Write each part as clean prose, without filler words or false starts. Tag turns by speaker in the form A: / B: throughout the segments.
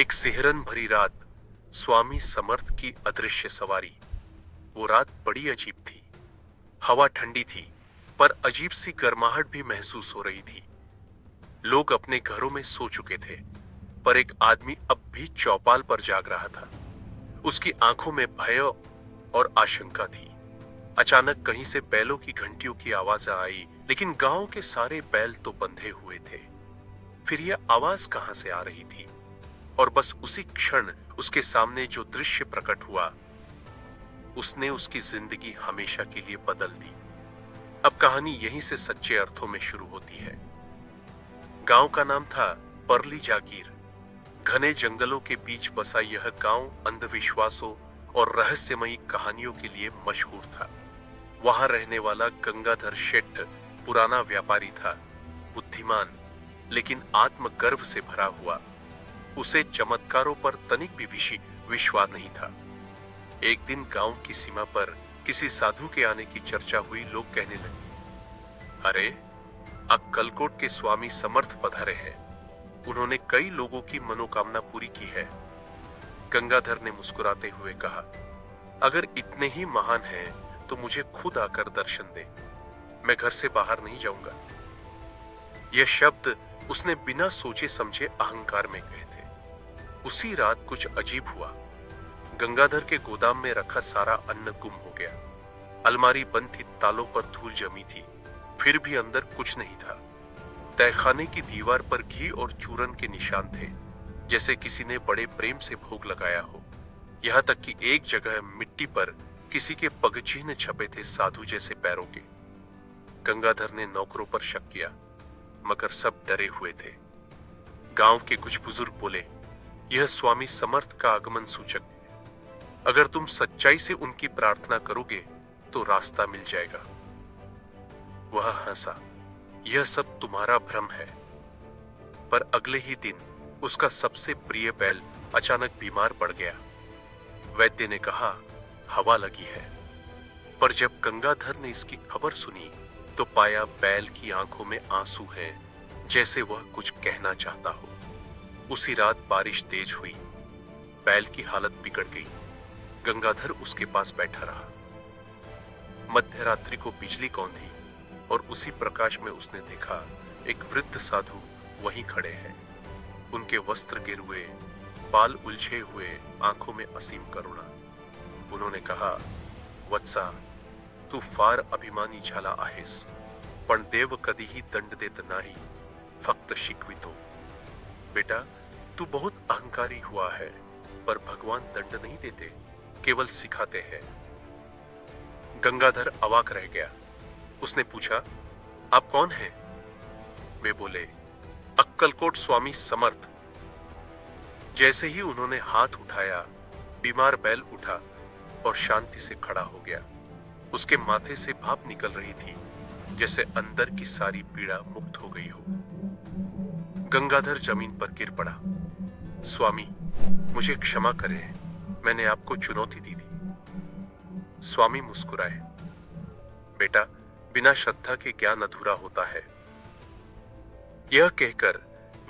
A: एक सिहरन भरी रात, स्वामी समर्थ की अदृश्य सवारी। वो रात बड़ी अजीब थी। हवा ठंडी थी, पर अजीब सी गर्माहट भी महसूस हो रही थी। लोग अपने घरों में सो चुके थे, पर एक आदमी अब भी चौपाल पर जाग रहा था। उसकी आंखों में भय और आशंका थी। अचानक कहीं से बैलों की घंटियों की आवाज आई, लेकिन गांव के सारे बैल तो बंधे हुए थे। फिर यह आवाज कहां से आ रही थी? और बस उसी क्षण उसके सामने जो दृश्य प्रकट हुआ, उसने उसकी जिंदगी हमेशा के लिए बदल दी। अब कहानी यहीं से सच्चे अर्थों में शुरू होती है। गांव का नाम था परली जागीर। घने जंगलों के बीच बसा यह गांव अंधविश्वासों और रहस्यमयी कहानियों के लिए मशहूर था। वहां रहने वाला गंगाधर शेठ पुराना व्यापारी था, बुद्धिमान लेकिन आत्मगर्व से भरा हुआ। उसे चमत्कारों पर तनिक भी विश्वास नहीं था। एक दिन गांव की सीमा पर किसी साधु के आने की चर्चा हुई। लोग कहने लगे, अरे, अक्कलकोट के स्वामी समर्थ पधारे हैं। उन्होंने कई लोगों की मनोकामना पूरी की है। गंगाधर ने मुस्कुराते हुए कहा, अगर इतने ही महान हैं, तो मुझे खुद आकर दर्शन दे। मैं घर से बाहर नहीं जाऊंगा। यह शब्द उसने बिना सोचे समझे अहंकार में कहे थे। उसी रात कुछ अजीब हुआ। गंगाधर के गोदाम में रखा सारा अन्न गुम हो गया। अलमारी बंद थी, तालों पर धूल जमी थी, फिर भी अंदर कुछ नहीं था। तहखाने की दीवार पर घी और चूरन के निशान थे, जैसे किसी ने बड़े प्रेम से भोग लगाया हो। यहां तक कि एक जगह मिट्टी पर किसी के पगचिह्न छपे थे, साधु जैसे पैरों के। गंगाधर ने नौकरों पर शक किया, मगर सब डरे हुए थे। गांव के कुछ बुजुर्ग बोले, यह स्वामी समर्थ का आगमन सूचक है। अगर तुम सच्चाई से उनकी प्रार्थना करोगे तो रास्ता मिल जाएगा। वह हंसा, यह सब तुम्हारा भ्रम है। पर अगले ही दिन उसका सबसे प्रिय बैल अचानक बीमार पड़ गया। वैद्य ने कहा, हवा लगी है। पर जब गंगाधर ने इसकी खबर सुनी, तो पाया बैल की आंखों में आंसू हैं, जैसे वह कुछ कहना चाहता हो। उसी रात बारिश तेज हुई। बैल की हालत बिगड़ गई। गंगाधर उसके पास बैठा रहा। मध्यरात्रि को बिजली कौंधी और उसी प्रकाश में उसने देखा एक वृद्ध साधु वहीं खड़े हैं। उनके वस्त्र गिरुए, बाल उलझे हुए, आंखों में असीम करुणा। उन्होंने कहा, वत्सा, तू फार अभिमानी झाला आहेस, पण देव कधीही दंड देत नाही, फक्त शिकवितो। बेटा, तू बहुत अहंकारी हुआ है, पर भगवान दंड नहीं देते, केवल सिखाते हैं। गंगाधर अवाक रह गया। उसने पूछा, आप कौन हैं? वे बोले, अक्कलकोट स्वामी समर्थ। जैसे ही उन्होंने हाथ उठाया, बीमार बैल उठा और शांति से खड़ा हो गया। उसके माथे से भाप निकल रही थी, जैसे अंदर की सारी पीड़ा मुक्त हो गई हो। गंगाधर जमीन पर गिर पड़ा। स्वामी, मुझे क्षमा करें, मैंने आपको चुनौती दी थी। स्वामी मुस्कुराए, बेटा, बिना श्रद्धा के ज्ञान अधूरा होता है। यह कहकर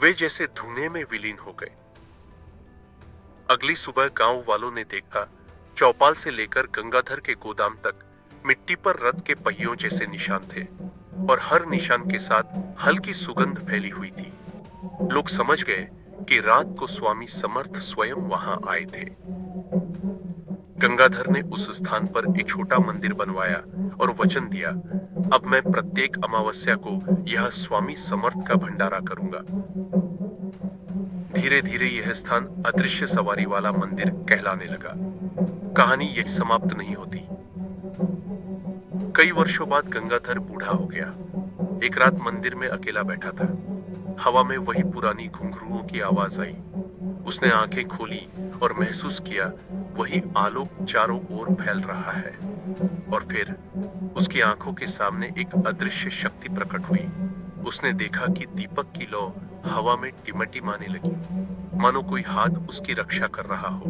A: वे जैसे धुएं में विलीन हो गए। अगली सुबह गांव वालों ने देखा, चौपाल से लेकर गंगाधर के गोदाम तक मिट्टी पर रथ के पहियों जैसे निशान थे, और हर निशान के साथ हल्की सुगंध फैली हुई थी। लोग समझ गए कि रात को स्वामी समर्थ स्वयं वहां आए थे। गंगाधर ने उस स्थान पर एक छोटा मंदिर बनवाया और वचन दिया, अब मैं प्रत्येक अमावस्या को यह स्वामी समर्थ का भंडारा करूंगा। धीरे धीरे यह स्थान अदृश्य सवारी वाला मंदिर कहलाने लगा। कहानी यही समाप्त नहीं होती। कई वर्षों बाद गंगाधर बूढ़ा हो गया। एक रात मंदिर में अकेला बैठा था। हवा में वही पुरानी घुंघरूओं की आवाज आई। उसने आंखें खोली और महसूस किया वही आलोक चारों ओर फैल रहा है। और फिर उसकी आंखों के सामने एक अदृश्य शक्ति प्रकट हुई। उसने देखा कि दीपक की लौ हवा में टिमटिमाने लगी, मानो कोई हाथ उसकी रक्षा कर रहा हो।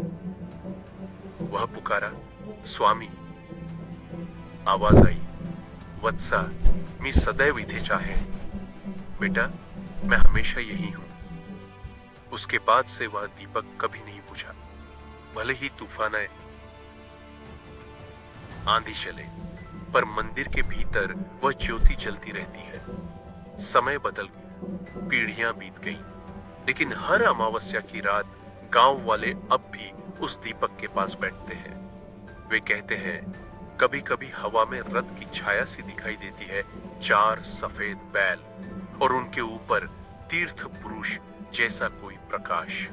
A: वह पुकारा, स्वामी। आवाज आई, वत्सा, मी सदैव इथेच आहे। बेटा, मैं हमेशा यही हूं। उसके बाद से वह दीपक कभी नहीं बुझा। भले ही तूफान आए, आंधी चले, पर मंदिर के भीतर वह ज्योति जलती रहती है। समय बदल गया, पीढ़ियां बीत गईं, लेकिन हर अमावस्या की रात गांव वाले अब भी उस दीपक के पास बैठते हैं। वे कहते हैं, कभी कभी हवा में रथ की छाया सी दिखाई देती है, 4 सफेद बैल और उनके ऊपर तीर्थ पुरुष जैसा कोई प्रकाश।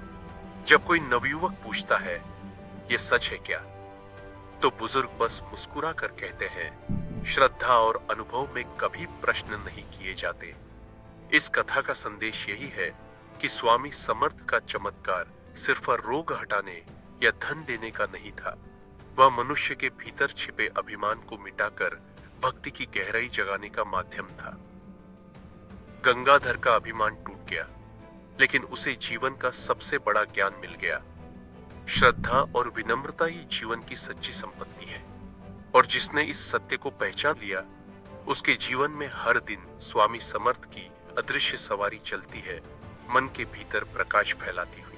A: जब कोई नवयुवक पूछता है, यह सच है क्या, तो बुजुर्ग बस मुस्कुरा कर कहते हैं, श्रद्धा और अनुभव में कभी प्रश्न नहीं किए जाते। इस कथा का संदेश यही है कि स्वामी समर्थ का चमत्कार सिर्फ रोग हटाने या धन देने का नहीं था। वह मनुष्य के भीतर छिपे अभिमान को मिटाकर भक्ति की गहराई जगाने का माध्यम था। गंगाधर का अभिमान टूट गया, लेकिन उसे जीवन का सबसे बड़ा ज्ञान मिल गया। श्रद्धा और विनम्रता ही जीवन की सच्ची संपत्ति है, और जिसने इस सत्य को पहचान लिया, उसके जीवन में हर दिन स्वामी समर्थ की अदृश्य सवारी चलती है, मन के भीतर प्रकाश फैलाती हुई।